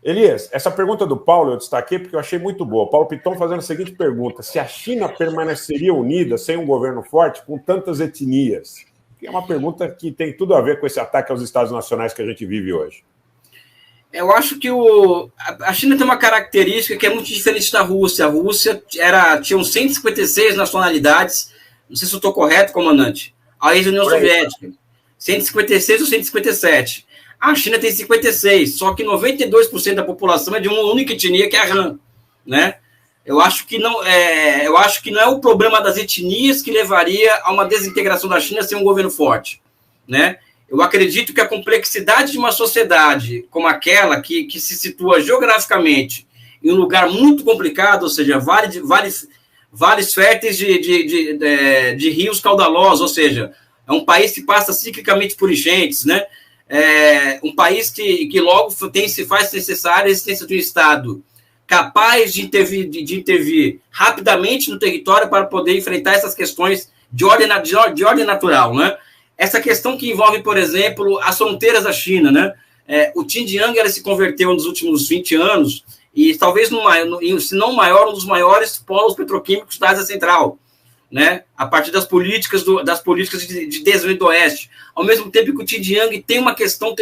Elias, essa pergunta do Paulo eu destaquei porque eu achei muito boa. Paulo Piton fazendo a seguinte pergunta: se a China permaneceria unida sem um governo forte com tantas etnias? Que é uma pergunta que tem tudo a ver com esse ataque aos Estados nacionais que a gente vive hoje. Eu acho que a China tem uma característica que é muito diferente da Rússia. A Rússia tinha 156 nacionalidades. Não sei se eu estou correto, comandante. A ex-União Soviética. 156 ou 157. A China tem 56, só que 92% da população é de uma única etnia, que é a Han, né? Eu acho que não é o problema das etnias que levaria a uma desintegração da China sem um governo forte, né? Eu acredito que a complexidade de uma sociedade como aquela, que se situa geograficamente em um lugar muito complicado, ou seja, vales férteis de rios caudalosos, ou seja, é um país que passa ciclicamente por enchentes, né? Um país que logo se faz necessária a existência de um Estado capaz de intervir rapidamente no território para poder enfrentar essas questões de ordem natural, né? Essa questão que envolve, por exemplo, as fronteiras da China, né? O Xinjiang ela se converteu nos últimos 20 anos e talvez, se não o maior, um dos maiores polos petroquímicos da Ásia Central, né? A partir das políticas de desenvolvimento do Oeste. Ao mesmo tempo que o Xinjiang tem uma questão,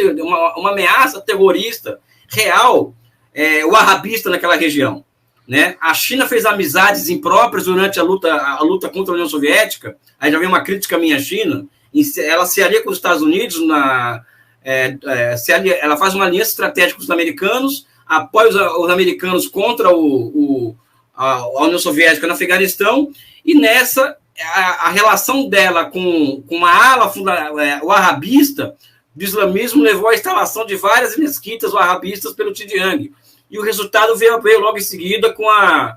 uma ameaça terrorista real, wahhabista naquela região, né? A China fez amizades impróprias durante a luta contra a União Soviética. Aí já vem uma crítica minha à China. Ela se alia com os Estados Unidos, ela faz uma aliança estratégica com os americanos, apoia os americanos contra a União Soviética no Afeganistão, e nessa, a relação dela com uma ala wahhabista do islamismo levou à instalação de várias mesquitas wahhabistas pelo Xinjiang. E o resultado veio logo em seguida com a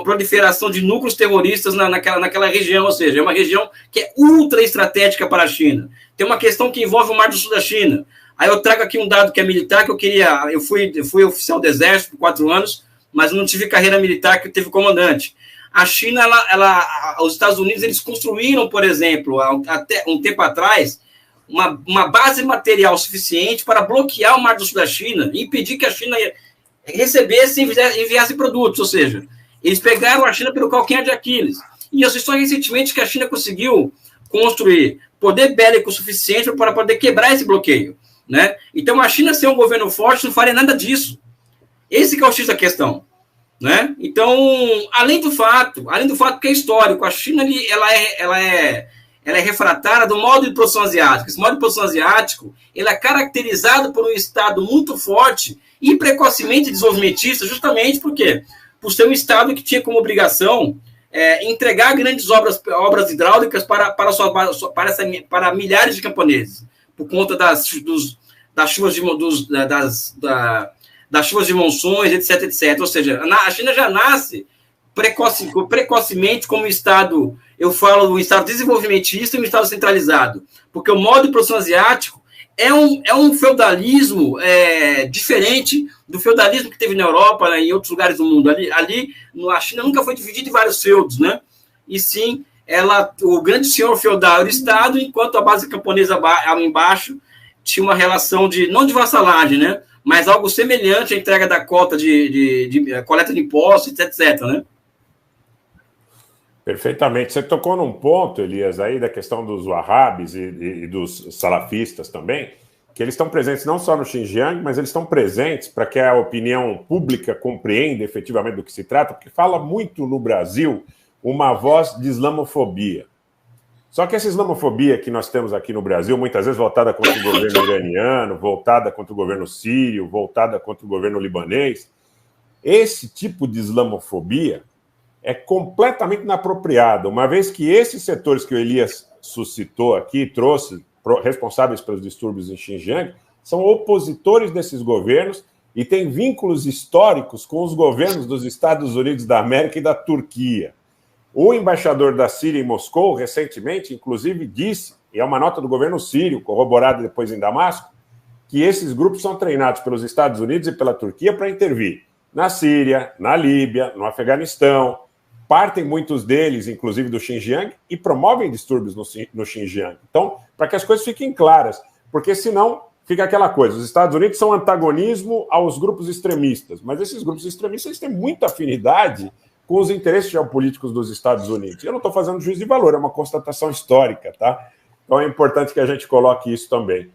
proliferação de núcleos terroristas naquela região, ou seja, é uma região que é ultra estratégica para a China. Tem uma questão que envolve o Mar do Sul da China. Aí eu trago aqui um dado que é militar, que eu fui oficial do Exército por 4 anos, mas não tive carreira militar, que teve comandante. A China, os Estados Unidos, eles construíram, por exemplo, até um tempo atrás, uma base material suficiente para bloquear o Mar do Sul da China e impedir que a China recebesse e enviasse produtos, ou seja, eles pegaram a China pelo calcanhar de Aquiles. E só recentemente que a China conseguiu construir poder bélico suficiente para poder quebrar esse bloqueio, né? Então, a China ser um governo forte não faria nada disso. Esse que é o X da questão, né? Então, além do fato que é histórico, a China ela é refratária do modo de produção asiático. Esse modo de produção asiático ele é caracterizado por um Estado muito forte e precocemente desenvolvimentista, justamente por ser um Estado que tinha como obrigação entregar grandes obras hidráulicas para milhares de camponeses, por conta das chuvas de monções, etc. Ou seja, a China já nasce precocemente como um Estado, eu falo um Estado desenvolvimentista e um Estado centralizado, porque o modo de produção asiático é um feudalismo diferente do feudalismo que teve na Europa, né, e em outros lugares do mundo. Ali, a China nunca foi dividida em vários feudos, né? E sim, o grande senhor feudal era o Estado, enquanto a base camponesa embaixo tinha uma relação não de vassalagem, né? Mas algo semelhante à entrega da cota de coleta de impostos, etc., né? Perfeitamente. Você tocou num ponto, Elias, aí da questão dos wahhabis e dos salafistas também, que eles estão presentes não só no Xinjiang, mas eles estão presentes para que a opinião pública compreenda efetivamente do que se trata, porque fala muito no Brasil uma voz de islamofobia. Só que essa islamofobia que nós temos aqui no Brasil, muitas vezes voltada contra o governo iraniano, voltada contra o governo sírio, voltada contra o governo libanês, esse tipo de islamofobia é completamente inapropriado, uma vez que esses setores que o Elias suscitou aqui, trouxe, responsáveis pelos distúrbios em Xinjiang, são opositores desses governos e têm vínculos históricos com os governos dos Estados Unidos da América e da Turquia. O embaixador da Síria em Moscou, recentemente, inclusive, disse, e é uma nota do governo sírio, corroborada depois em Damasco, que esses grupos são treinados pelos Estados Unidos e pela Turquia para intervir na Síria, na Líbia, no Afeganistão. Partem muitos deles, inclusive do Xinjiang, e promovem distúrbios no Xinjiang. Então, para que as coisas fiquem claras, porque senão fica aquela coisa, os Estados Unidos são antagonismo aos grupos extremistas, mas esses grupos extremistas têm muita afinidade com os interesses geopolíticos dos Estados Unidos. Eu não estou fazendo juízo de valor, é uma constatação histórica, tá? Então é importante que a gente coloque isso também.